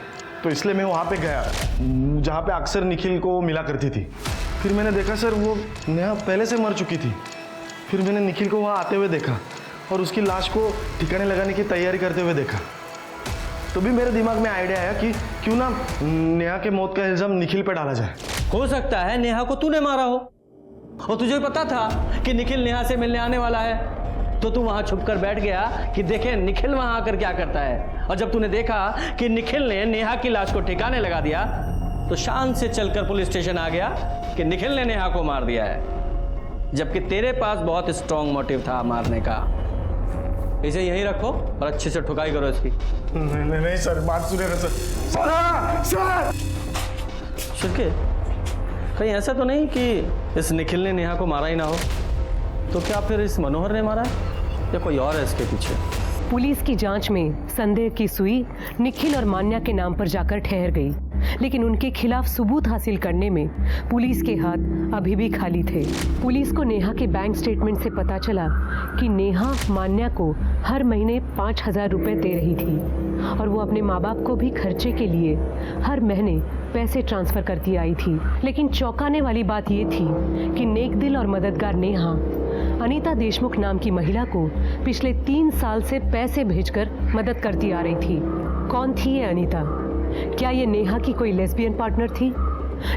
तो इसलिए मैं वहाँ पे गया जहाँ पे अक्सर निखिल को मिला करती थी। फिर मैंने देखा सर वो नेहा पहले से मर चुकी थी। फिर मैंने निखिल को वहाँ आते हुए देखा और उसकी लाश को ठिकाने लगाने की तैयारी करते हुए देखा। तो भी मेरे दिमाग में आइडिया आया कि क्यों ना नेहा के मौत का इल्जाम निखिल पे डाला जाए। हो सकता है नेहा को तूने मारा हो और तुझे पता था कि निखिल नेहा से मिलने आने वाला है, तो तू वहां छुप कर बैठ गया कि देखे निखिल वहां आकर क्या करता है। और जब तूने देखा कि निखिल ने नेहा की लाश को ठिकाने लगा दिया तो शान से चलकर पुलिस स्टेशन आ गया कि निखिल ने नेहा को मार दिया है, जबकि तेरे पास बहुत स्ट्रॉन्ग मोटिव था मारने का। इसे यहीं रखो और अच्छे से ठुकाई करो इसकी। नहीं सर, बात सुनिए ना सर। शिरके, कहीं ऐसा तो नहीं कि इस निखिल ने नेहा को मारा ही ना हो? तो क्या फिर इस मनोहर ने मारा है या कोई और है इसके पीछे? पुलिस की जांच में संदेह की सुई निखिल और मान्या के नाम पर जाकर ठहर गई, लेकिन उनके खिलाफ सबूत हासिल करने में पुलिस के हाथ अभी भी खाली थे। पुलिस को नेहा के बैंक स्टेटमेंट से पता चला कि नेहा मान्या को हर महीने 5,000 रुपए दे रही थी और वो अपने माँ बाप को भी खर्चे के लिए हर महीने पैसे ट्रांसफर करती आई थी। लेकिन चौंकाने वाली बात ये थी कि नेक दिल और मददगार नेहा अनीता देशमुख नाम की महिला को पिछले 3 साल से पैसे भेजकर मदद करती आ रही थी। कौन थी ये अनीता? क्या ये नेहा की कोई लेस्बियन पार्टनर थी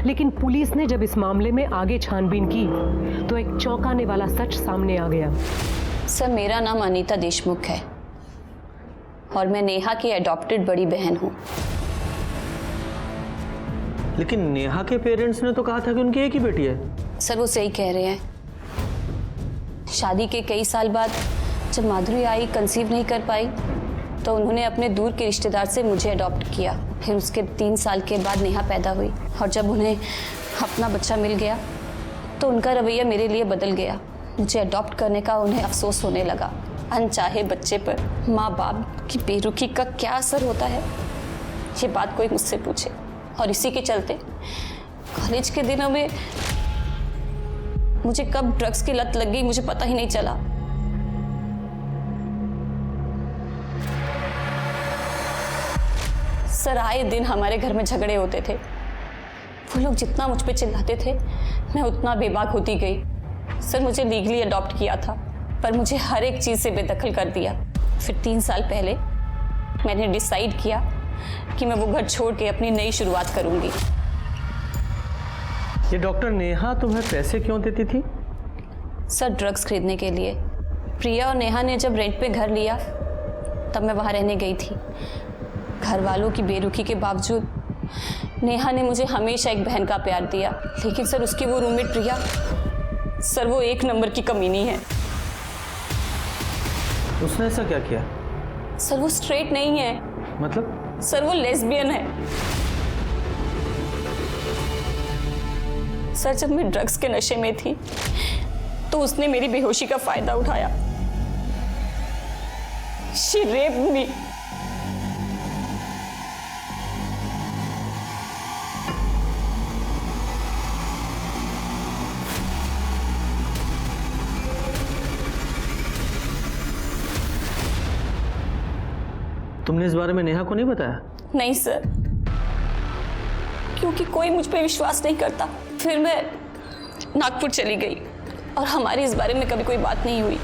लेकिन पुलिस ने जब इस मामले में आगे छानबीन की तो एक चौंकाने वाला सच सामने आ गया। सर, मेरा नाम अनीता देशमुख है और मैं नेहा की एडॉप्टेड बड़ी बहन हूँ। लेकिन नेहा के पेरेंट्स ने तो कहा था कि उनकी एक ही बेटी है। सर, वो सही कह रहे हैं। शादी के कई साल बाद जब माधुरी आई कंसीव नहीं कर पाई तो उन्होंने अपने दूर के रिश्तेदार से मुझे अडॉप्ट किया। फिर उसके 3 साल के बाद नेहा पैदा हुई और जब उन्हें अपना बच्चा मिल गया तो उनका रवैया मेरे लिए बदल गया। मुझे अडॉप्ट करने का उन्हें अफसोस होने लगा। अनचाहे बच्चे पर माँ बाप की बेरुखी का क्या असर होता है, ये बात कोई मुझसे पूछे। और इसी के चलते कॉलेज के दिनों में मुझे कब ड्रग्स की लत लग गई मुझे पता ही नहीं चला। सर, आए दिन हमारे घर में झगड़े होते थे। वो लोग जितना मुझ पे चिल्लाते थे मैं उतना बेबाक होती गई। सर, मुझे लीगली अडॉप्ट किया था पर मुझे हर एक चीज़ से बेदखल कर दिया। फिर 3 साल पहले मैंने डिसाइड किया कि मैं वो घर छोड़ के अपनी नई शुरुआत करूंगी। ये डॉक्टर नेहा तुम्हें पैसे क्यों देती थी? सर, ड्रग्स खरीदने के लिए। प्रिया और नेहा ने जब रेंट पे घर लिया तब मैं वहाँ रहने गई थी। घर वालों की बेरुखी के बावजूद नेहा ने मुझे हमेशा एक बहन का प्यार दिया। लेकिन सर, उसकी वो रूममेट प्रिया, सर वो 1 नंबर की कमीनी है। उसने ऐसा क्या किया? सर, वो स्ट्रेट नहीं है। मतलब? सर, वो लेस्बियन है। सर, जब मैं ड्रग्स के नशे में थी तो उसने मेरी बेहोशी का फायदा उठाया। She raped me. तुमने इस बारे में नेहा को नहीं बताया? नहीं सर, क्योंकि कोई मुझ पे विश्वास नहीं करता। फिर मैं नागपुर चली गई और हमारी इस बारे में कभी कोई बात नहीं हुई।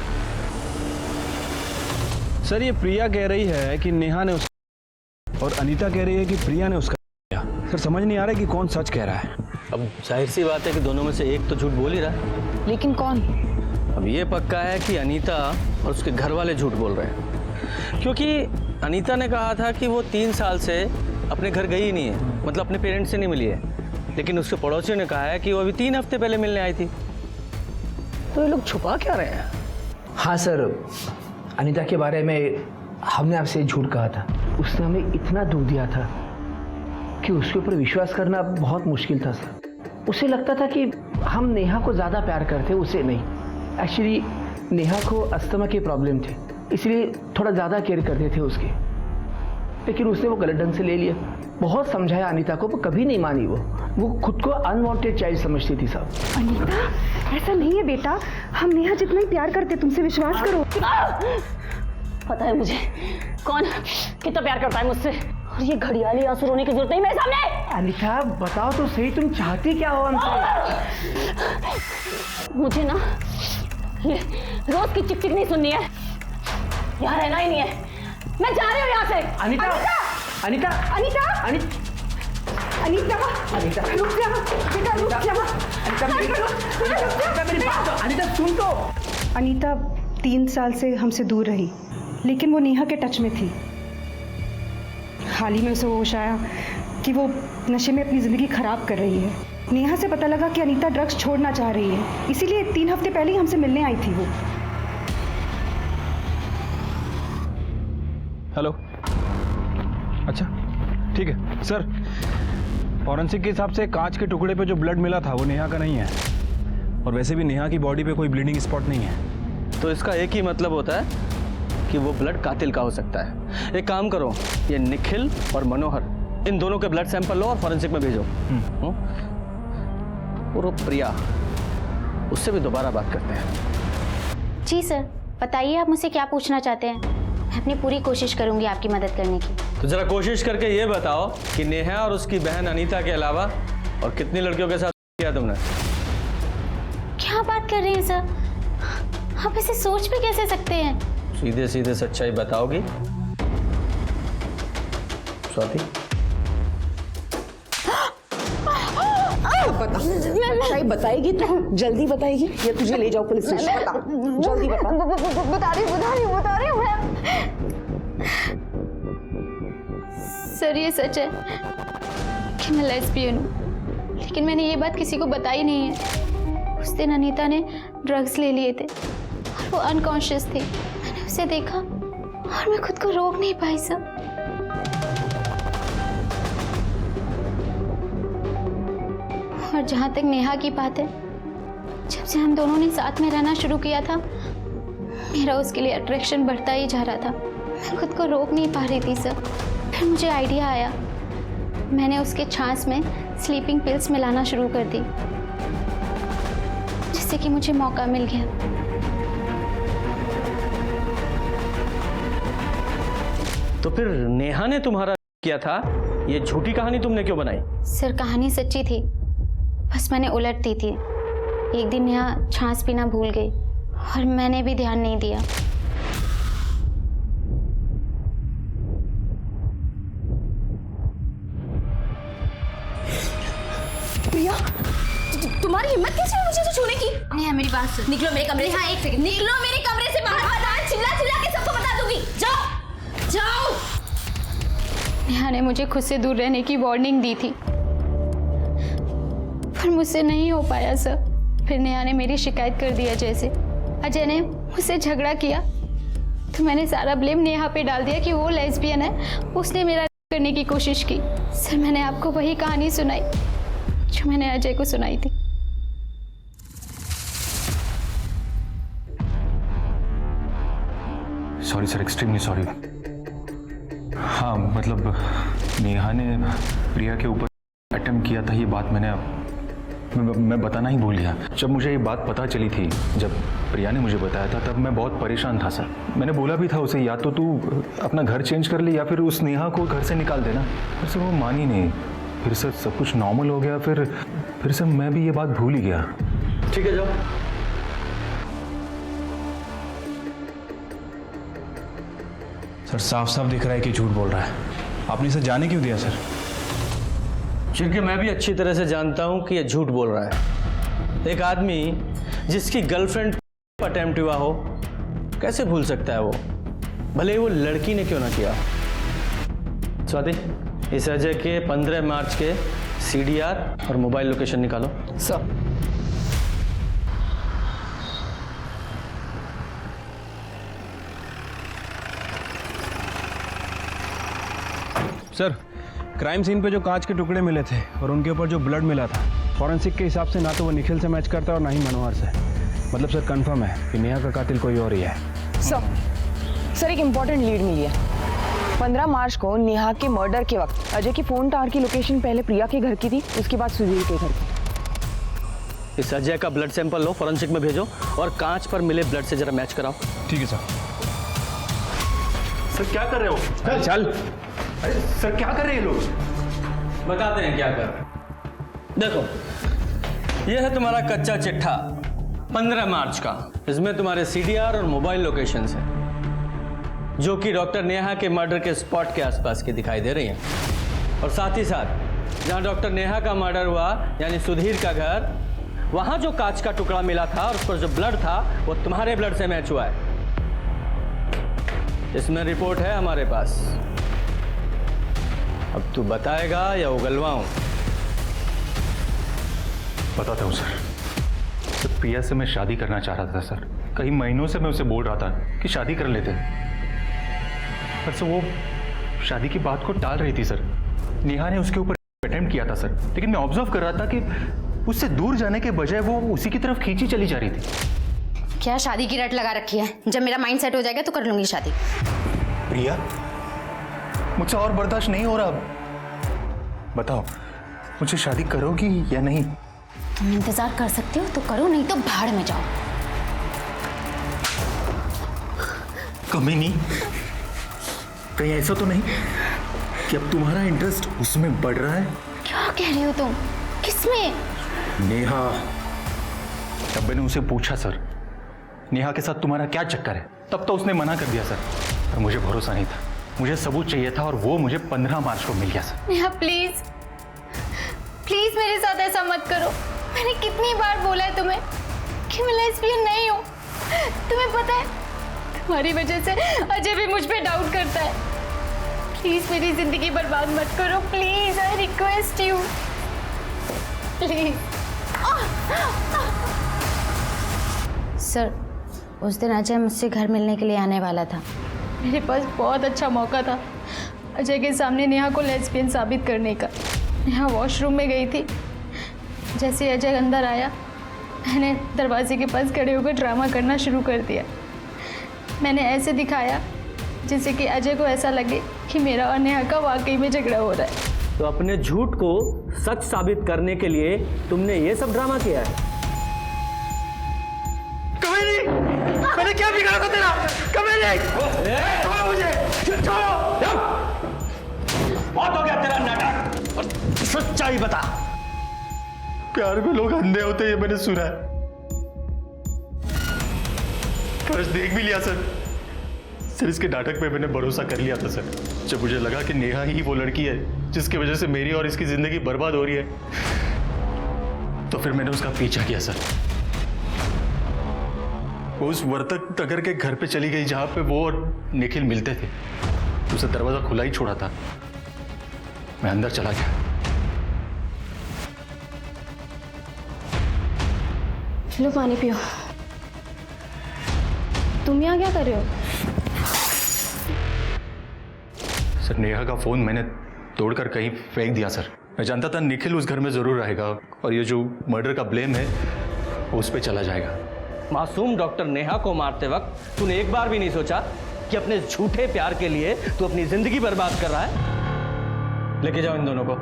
सर, ये प्रिया कह रही है कि नेहा ने उसका और अनीता कह रही है कि प्रिया ने उसका किया। सर, समझ नहीं आ रहा है कि कौन सच कह रहा है। अब जाहिर सी बात है कि दोनों में से एक तो झूठ बोल ही रहा है। लेकिन कौन? अब ये पक्का है कि अनीता और उसके घर वाले झूठ बोल रहे हैं, क्योंकि अनीता ने कहा था कि वो 3 साल से अपने घर गई ही नहीं है, मतलब अपने पेरेंट्स से नहीं मिली है। लेकिन उसके पड़ोसियों ने कहा है कि वो अभी 3 हफ्ते पहले मिलने आई थी। तो ये लोग छुपा क्या रहे हैं? हाँ सर, अनीता के बारे में हमने आपसे झूठ कहा था। उसने हमें इतना दुख दिया था कि उसके ऊपर विश्वास करना बहुत मुश्किल था सर। उसे लगता था कि हम नेहा को ज़्यादा प्यार करते, उसे नहीं। एक्चुअली नेहा को अस्थमा की प्रॉब्लम थी, इसलिए थोड़ा ज़्यादा केयर करते थे उसके। लेकिन उसने वो गलत ढंग से ले लिया। बहुत समझाया अनीता को, पर कभी नहीं मानी। वो खुद को अनवांटेड चाइल्ड समझती थी साहब। अनीता, ऐसा नहीं है बेटा, हम नेहा जितना ही प्यार करते, तुमसे विश्वास करो। पता है मुझे कौन कितना प्यार करता है मुझसे, और ये घड़ियाली आंसू रोने की जरूरत नहीं मेरे सामने। अनीता, बताओ तो सही, तुम चाहती क्या हो हमसे? मुझे ना ये रोज की चिक चिक नहीं सुननी है, यहाँ रहना ही नहीं है। मैं जा रही हूँ यहाँ से। अनीता, अनीता, अनीता, अनीता, अनीता, रुक जा बेटा, रुक जा। अनीता, मेरी बात तो, अनीता सुन तो। अनीता 3 साल से हमसे दूर रही, लेकिन वो नेहा के टच में थी। हाल ही में उसे होश आया कि वो नशे में अपनी ज़िंदगी ख़राब कर रही है। नेहा से पता लगा कि अनीता ड्रग्स छोड़ना चाह रही है, इसीलिए 3 हफ्ते पहले ही हमसे मिलने आई थी वो। हेलो, अच्छा ठीक है सर। फॉरेंसिक के हिसाब से कांच के टुकड़े पे जो ब्लड मिला था वो नेहा का नहीं है, और वैसे भी नेहा की बॉडी पे कोई ब्लीडिंग स्पॉट नहीं है। तो इसका एक ही मतलब होता है कि वो ब्लड कातिल का हो सकता है। एक काम करो, ये निखिल और मनोहर, इन दोनों के ब्लड सैंपल लो और फॉरेंसिक में भेजो। और वो प्रिया, उससे भी दोबारा बात करते हैं। जी सर, बताइए आप मुझसे क्या पूछना चाहते हैं। मैं अपनी पूरी कोशिश करूंगी आपकी मदद करने की। तो जरा कोशिश करके ये बताओ कि नेहा और उसकी बहन अनीता के अलावा और कितनी लड़कियों के साथ किया तुमने? क्या बात कर रहे हैं सर, आप इसे सोच भी कैसे सकते हैं? सीधे सीधे सच्चाई बताओगी स्वाति? बता, सच्चाई बताएगी तो जल्दी बताएगी या तुझे ले जाओ पुलिस स्टेशन? बता, जल्दी बता। बता रही हूँ मैं। सर ये सच है कि मैं लेस्बियन हूँ, लेकिन मैंने ये बात किसी को बताई नहीं है। उस दिन अनीता ने ड्रग्स ले लिए थे और वो अनकॉन्शियस थी। मैंने उसे देखा और मैं खुद को रोक नहीं पाई सर। और जहाँ तक नेहा की बात है, जब से हम दोनों ने साथ में रहना शुरू किया था, मेरा उसके लिए अट्रैक्शन बढ़ता ही जा रहा था। मैं खुद को रोक नहीं पा रही थी सर। फिर मुझे आइडिया आया, मैंने उसके छाछ में स्लीपिंग पिल्स मिलाना शुरू कर दी, जिससे कि मुझे मौका मिल गया। तो फिर नेहा ने तुम्हारा किया था, ये झूठी कहानी तुमने क्यों बनाई? सर कहानी सच्ची थी, बस मैंने उलट दी थी। एक दिन नेहा छाछ पीना भूल गई और मैंने भी ध्यान नहीं दिया। प्रिया, तुम्हारी हिम्मत कैसे हुई मुझे छूने की? नेहा मेरी बात सुन। निकलो मेरे कमरे से। हाँ, एक सेकंड। निकलो मेरे कमरे से बाहर। चिल्ला चिल्ला के सबको बता दूंगी। जाओ जाओ। नेहा ने मुझे खुद से दूर रहने की वार्निंग दी थी, पर मुझसे नहीं हो पाया सर। फिर नेहा ने मेरी शिकायत कर दी अजय से। अजय ने मुझसे झगड़ा किया तो मैंने सारा ब्लेम नेहा पे डाल दिया कि वो लेस्बियन है, उसने मेरा करने की कोशिश की। सर मैंने आपको वही कहानी सुनाई जो मैंने अजय को सुनाई थी। Sorry sir, extremely sorry. हाँ मतलब नेहा ने प्रिया के ऊपर अटेम्प्ट किया था, ये बात मैं बताना ही भूल गया। जब मुझे ये बात पता चली थी, जब प्रिया ने मुझे बताया था, तब मैं बहुत परेशान था सर। मैंने बोला भी था उसे, या तो तू अपना घर चेंज कर ले या फिर उस नेहा को घर से निकाल देना। फिर से वो मानी नहीं। फिर सर सब कुछ नॉर्मल हो गया। फिर से मैं भी ये बात भूल ही गया। ठीक है, जाओ। सर साफ साफ दिख रहा है कि झूठ बोल रहा है। आपने इसे जाने क्यों दिया सर? क्योंकि मैं भी अच्छी तरह से जानता हूं कि ये झूठ बोल रहा है। एक आदमी जिसकी गर्लफ्रेंड अटेम्प्ट हुआ हो, कैसे भूल सकता है वो, भले ही वो लड़की ने क्यों ना किया। स्वाति, इस अजय के 15 मार्च के CDR और मोबाइल लोकेशन निकालो। सर सर क्राइम सीन पे जो कांच के टुकड़े मिले थे और उनके ऊपर जो ब्लड मिला था, फॉरेंसिक के हिसाब से ना तो वो निखिल से मैच करता और ना ही मनोहर से। मतलब सर कंफर्म है कि नेहा का कातिल कोई और ही है। सर एक इम्पोर्टेंट लीड मिली है। 15 मार्च को नेहा के मर्डर के वक्त अजय की फोन टावर की लोकेशन पहले प्रिया के घर की थी, उसके बाद सुधीर के घर की। इस अजय का ब्लड सैंपल लो, फॉरेंसिक में भेजो और कांच पर मिले ब्लड से जरा मैच कराओ। ठीक है सर। सर क्या कर रहे हो? चल। अरे सर क्या कर रहे हैं लोग? बताते हैं क्या कर। देखो, यह है तुम्हारा कच्चा चिट्ठा 15 मार्च का। इसमें तुम्हारे CDR और मोबाइल लोकेशंस हैं, जो कि डॉक्टर नेहा के मर्डर के स्पॉट के आसपास की दिखाई दे रही हैं। और साथ ही साथ जहां डॉक्टर नेहा का मर्डर हुआ, यानी सुधीर का घर, वहां जो कांच का टुकड़ा मिला था और उस पर जो ब्लड था, वो तुम्हारे ब्लड से मैच हुआ है। इसमें रिपोर्ट है हमारे पास। अब तू बताएगा या उगलवाऊं? बताता हूँ सर। तो प्रिया से मैं शादी करना चाह रहा था सर। कई महीनों से मैं उसे बोल रहा था कि शादी कर लेते, पर सर वो शादी की बात को टाल रही थी सर। नेहा ने उसके ऊपर अटेम्प्ट किया था सर, लेकिन मैं ऑब्जर्व कर रहा था कि उससे दूर जाने के बजाय वो उसी की तरफ खींची चली जा रही थी। क्या शादी की रट लगा रखी है? जब मेरा माइंड सेट हो जाएगा तो कर लूंगी शादी। प्रिया, मुझसे और बर्दाश्त नहीं हो रहा। बताओ, मुझे शादी करोगी या नहीं? तुम इंतजार कर सकते हो तो करो, नहीं तो भाड़ में जाओ। कमी नहीं, कहीं ऐसा तो नहीं कि अब तुम्हारा इंटरेस्ट उसमें बढ़ रहा है? क्या कह रही हो तुम? किसमें? नेहा। तब मैंने उसे पूछा सर, नेहा के साथ तुम्हारा क्या चक्कर है? तब तो उसने मना कर दिया सर, पर मुझे भरोसा नहीं था। मुझे सबूत चाहिए था और वो मुझे 15 मार्च को मिल गया सर। नेहा प्लीज प्लीज मेरे साथ ऐसा मत करो। मैंने कितनी बार बोला है तुम्हें कि मैं लेस्बियन नहीं हूँ। तुम्हें पता है तुम्हारी वजह से अजय भी मुझ पे डाउट करता है। प्लीज मेरी जिंदगी बर्बाद मत करो, please, I request you, please. Sir, उस दिन अजय मुझसे घर मिलने के लिए आने वाला था। मेरे पास बहुत अच्छा मौका था अजय के सामने नेहा को लेस्बियन साबित करने का। नेहा वॉशरूम में गई थी। जैसे अजय अंदर आया, मैंने दरवाजे के पास खड़े होकर ड्रामा करना शुरू कर दिया। मैंने ऐसे दिखाया जिससे कि अजय को ऐसा लगे कि मेरा और नेहा का वाकई में झगड़ा हो रहा है। तो अपने झूठ को सच साबित करने के लिए तुमने ये सब ड्रामा किया है? कभी नहीं। मैंने क्या बिगाड़ा था तेरा? कभी नहीं। छोड़ो मुझे, छोड़ो। बहुत हो गया तेरा नाटक, और सच्चाई बता। प्यार में लोग अंधे होते हैं, ये मैंने सुना है। फर्स्ट देख भी लिया सर। सर, इसके नाटक पे मैंने भरोसा कर लिया था सर। जब मुझे लगा कि नेहा ही वो लड़की है जिसकी वजह से मेरी और इसकी जिंदगी बर्बाद हो रही है, तो फिर मैंने उसका पीछा किया सर। वो उस वर्तक नगर के घर पे चली गई जहां पे वो और निखिल मिलते थे। उसे दरवाजा खुला ही छोड़ा था। मैं अंदर चला गया। लो पानी पियो। तुम यहाँ क्या कर रहे हो? सर, नेहा का फोन मैंने तोड़कर कहीं फेंक दिया सर। मैं जानता था निखिल उस घर में जरूर रहेगा और ये जो मर्डर का ब्लेम है वो उस पर चला जाएगा। मासूम डॉक्टर नेहा को मारते वक्त तूने एक बार भी नहीं सोचा कि अपने झूठे प्यार के लिए तू अपनी जिंदगी बर्बाद कर रहा है? लेके जाओ इन दोनों को।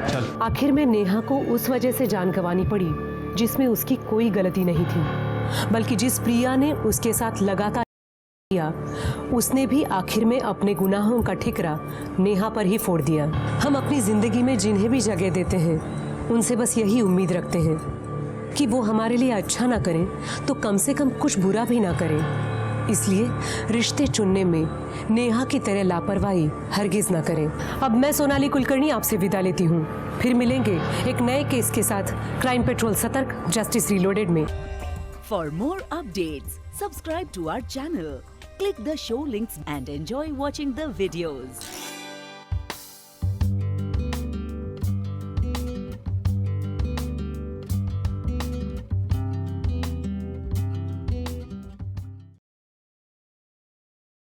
चल। आखिर में नेहा को उस वजह से जान गंवानी पड़ी जिसमें उसकी कोई गलती नहीं थी, बल्कि जिस प्रिया ने उसके साथ लगातार किया, उसने भी आखिर में अपने गुनाहों का ठिकरा नेहा पर ही फोड़ दिया। हम अपनी जिंदगी में जिन्हें भी जगह देते हैं उनसे बस यही उम्मीद रखते हैं कि वो हमारे लिए अच्छा ना करें तो कम से कम कुछ बुरा भी ना करें। इसलिए रिश्ते चुनने में नेहा की तरह लापरवाही हरगिज ना करें। अब मैं सोनाली कुलकर्णी आपसे विदा लेती हूँ। फिर मिलेंगे एक नए केस के साथ क्राइम पेट्रोल सतर्क, जस्टिस रीलोडेड में। For more updates, subscribe to our channel, click the show links and enjoy watching the videos.